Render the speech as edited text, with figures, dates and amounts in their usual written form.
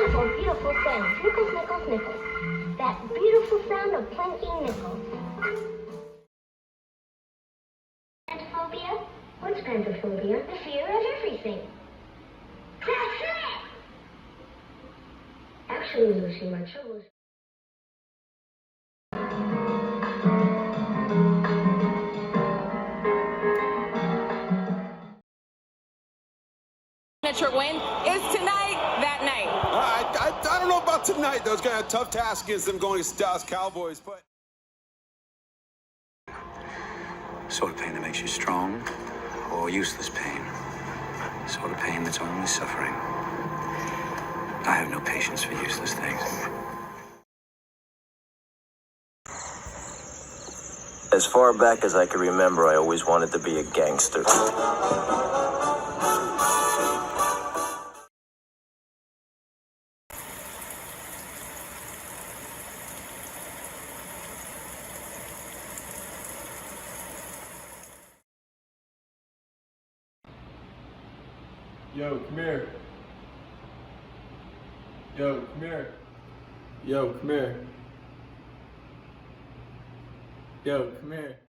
beautiful, beautiful thing. Nickels, nickels, nickels. That beautiful sound of clanking nickels. Pantophobia? What's pantophobia? The fear of everything. That's it! Actually, Lucy, my trouble is... Signature win is tonight that night. I don't know about tonight. Those guys have a tough task against them going against Dallas Cowboys, but... Sort of pain that makes you strong, or useless pain. Sort of pain that's only suffering. I have no patience for useless things. As far back as I can remember, I always wanted to be a gangster. Yo, come here. Yo, come here. Yo, come here. Yo, come here.